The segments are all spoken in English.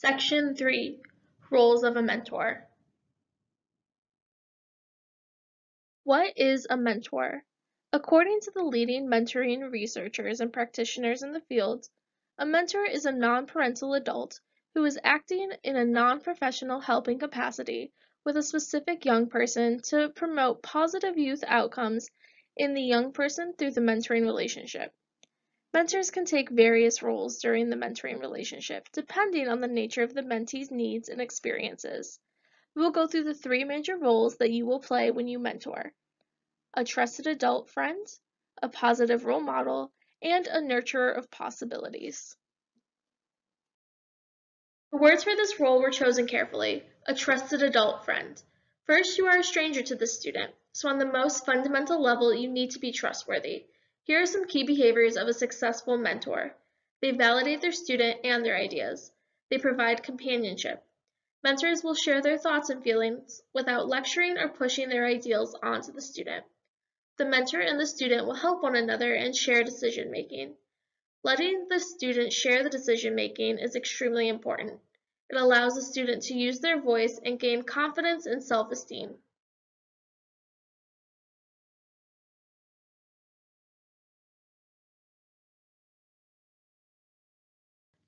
Section 3, Roles of a Mentor. What is a mentor? According to the leading mentoring researchers and practitioners in the field, a mentor is a non-parental adult who is acting in a non-professional helping capacity with a specific young person to promote positive youth outcomes in the young person through the mentoring relationship. Mentors can take various roles during the mentoring relationship, depending on the nature of the mentee's needs and experiences. We will go through the three major roles that you will play when you mentor: a trusted adult friend, a positive role model, and a nurturer of possibilities. The words for this role were chosen carefully: a trusted adult friend. First, you are a stranger to the student, so on the most fundamental level, you need to be trustworthy. Here are some key behaviors of a successful mentor. They validate their student and their ideas. They provide companionship. Mentors will share their thoughts and feelings without lecturing or pushing their ideals onto the student. The mentor and the student will help one another and share decision making. Letting the student share the decision making is extremely important. It allows the student to use their voice and gain confidence and self-esteem.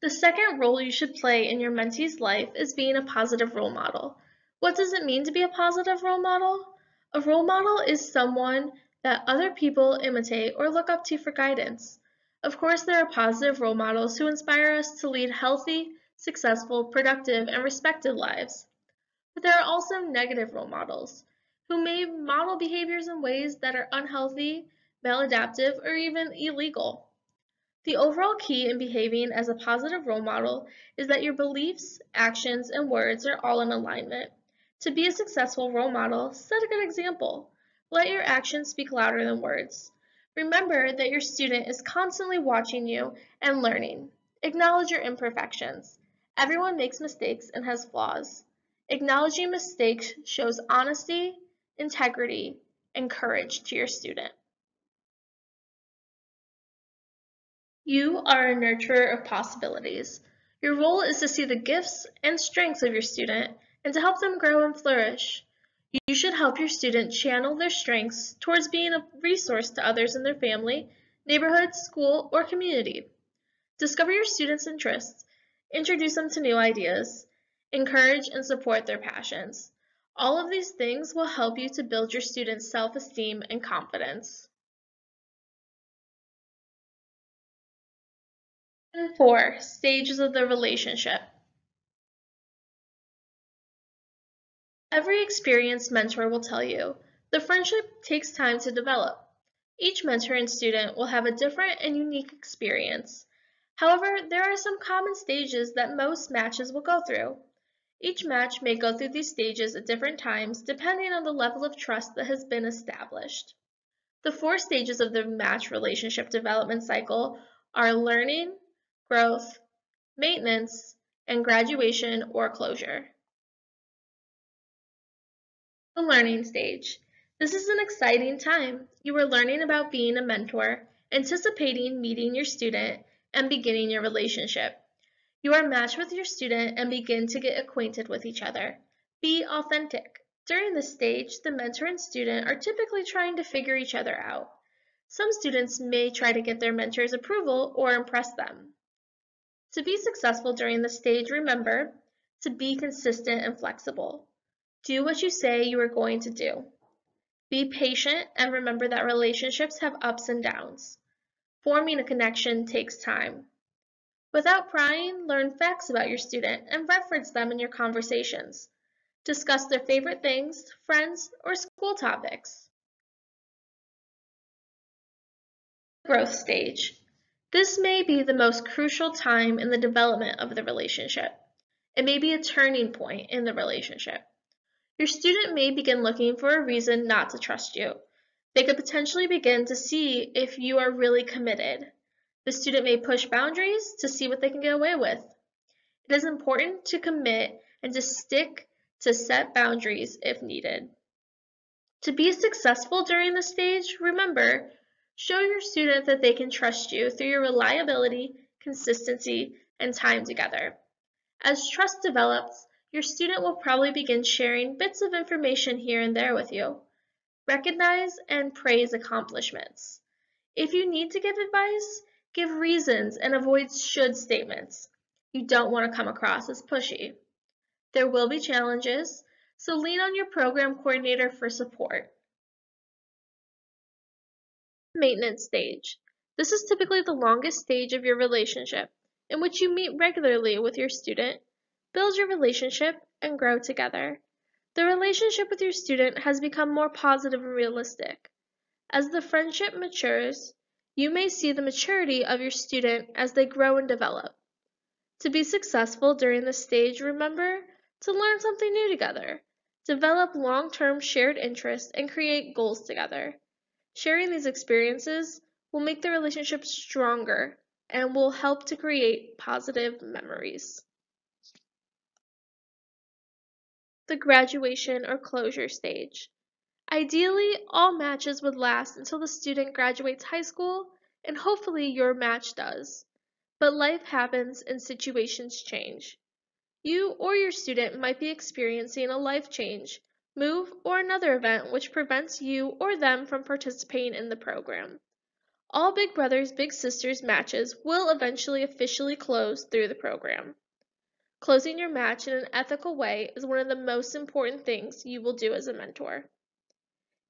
The second role you should play in your mentee's life is being a positive role model. What does it mean to be a positive role model? A role model is someone that other people imitate or look up to for guidance. Of course, there are positive role models who inspire us to lead healthy, successful, productive, and respected lives. But there are also negative role models who may model behaviors in ways that are unhealthy, maladaptive, or even illegal. The overall key in behaving as a positive role model is that your beliefs, actions, and words are all in alignment. To be a successful role model, set a good example. Let your actions speak louder than words. Remember that your student is constantly watching you and learning. Acknowledge your imperfections. Everyone makes mistakes and has flaws. Acknowledging mistakes shows honesty, integrity, and courage to your student. You are a nurturer of possibilities. Your role is to see the gifts and strengths of your student and to help them grow and flourish. You should help your student channel their strengths towards being a resource to others in their family, neighborhood, school, or community. Discover your students' interests, introduce them to new ideas, encourage and support their passions. All of these things will help you to build your students' self-esteem and confidence. And 4, stages of the relationship. Every experienced mentor will tell you, the friendship takes time to develop. Each mentor and student will have a different and unique experience. However, there are some common stages that most matches will go through. Each match may go through these stages at different times depending on the level of trust that has been established. The 4 stages of the match relationship development cycle are learning, growth, maintenance, and graduation or closure. The learning stage. This is an exciting time. You are learning about being a mentor, anticipating meeting your student, and beginning your relationship. You are matched with your student and begin to get acquainted with each other. Be authentic. During this stage, the mentor and student are typically trying to figure each other out. Some students may try to get their mentor's approval or impress them. To be successful during this stage, remember to be consistent and flexible. Do what you say you are going to do. Be patient and remember that relationships have ups and downs. Forming a connection takes time. Without prying, learn facts about your student and reference them in your conversations. Discuss their favorite things, friends, or school topics. Growth stage. This may be the most crucial time in the development of the relationship. It may be a turning point in the relationship. Your student may begin looking for a reason not to trust you. They could potentially begin to see if you are really committed. The student may push boundaries to see what they can get away with. It is important to commit and to stick to set boundaries if needed. To be successful during this stage, remember, show your student that they can trust you through your reliability, consistency, and time together. As trust develops, your student will probably begin sharing bits of information here and there with you. Recognize and praise accomplishments. If you need to give advice, give reasons and avoid should statements. You don't want to come across as pushy. There will be challenges, so lean on your program coordinator for support. Maintenance stage. This is typically the longest stage of your relationship, in which you meet regularly with your student, build your relationship, and grow together. The relationship with your student has become more positive and realistic. As the friendship matures, you may see the maturity of your student as they grow and develop. To be successful during this stage, remember to learn something new together, develop long-term shared interests, and create goals together. Sharing these experiences will make the relationship stronger and will help to create positive memories. The graduation or closure stage. Ideally, all matches would last until the student graduates high school, and hopefully your match does. But life happens and situations change. You or your student might be experiencing a life change, move, or another event which prevents you or them from participating in the program. All Big Brothers Big Sisters matches will eventually officially close through the program. Closing your match in an ethical way is one of the most important things you will do as a mentor.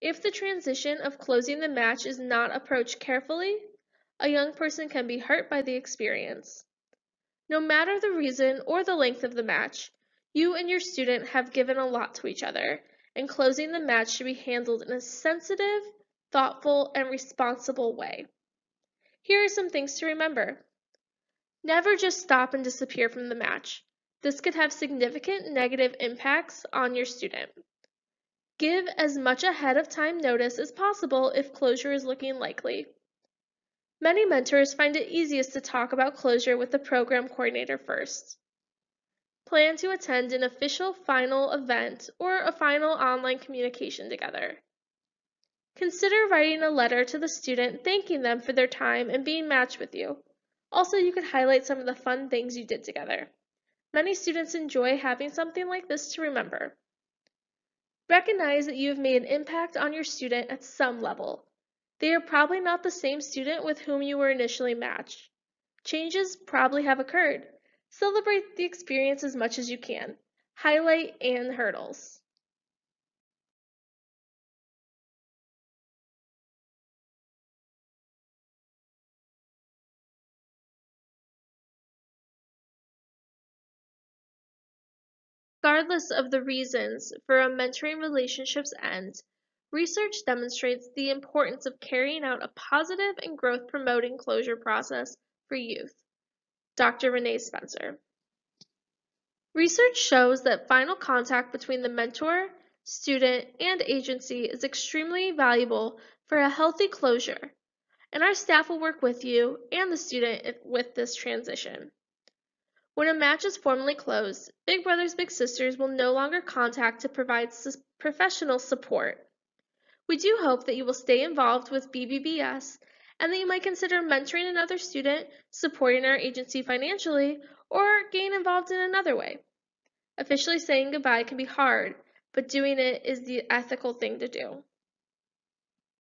If the transition of closing the match is not approached carefully, a young person can be hurt by the experience. No matter the reason or the length of the match, you and your student have given a lot to each other, and closing the match should be handled in a sensitive, thoughtful, and responsible way. Here are some things to remember. Never just stop and disappear from the match. This could have significant negative impacts on your student. Give as much ahead of time notice as possible if closure is looking likely. Many mentors find it easiest to talk about closure with the program coordinator first. Plan to attend an official final event or a final online communication together. Consider writing a letter to the student thanking them for their time and being matched with you. Also, you could highlight some of the fun things you did together. Many students enjoy having something like this to remember. Recognize that you have made an impact on your student at some level. They are probably not the same student with whom you were initially matched. Changes probably have occurred. Celebrate the experience as much as you can. Highlight and hurdles. Regardless of the reasons for a mentoring relationship's end, research demonstrates the importance of carrying out a positive and growth-promoting closure process for youth. Dr. Renee Spencer. Research shows that final contact between the mentor, student, and agency is extremely valuable for a healthy closure, and our staff will work with you and the student with this transition. When a match is formally closed, Big Brothers Big Sisters will no longer contact to provide professional support. We do hope that you will stay involved with BBBS and that you might consider mentoring another student, supporting our agency financially, or getting involved in another way. Officially saying goodbye can be hard, but doing it is the ethical thing to do.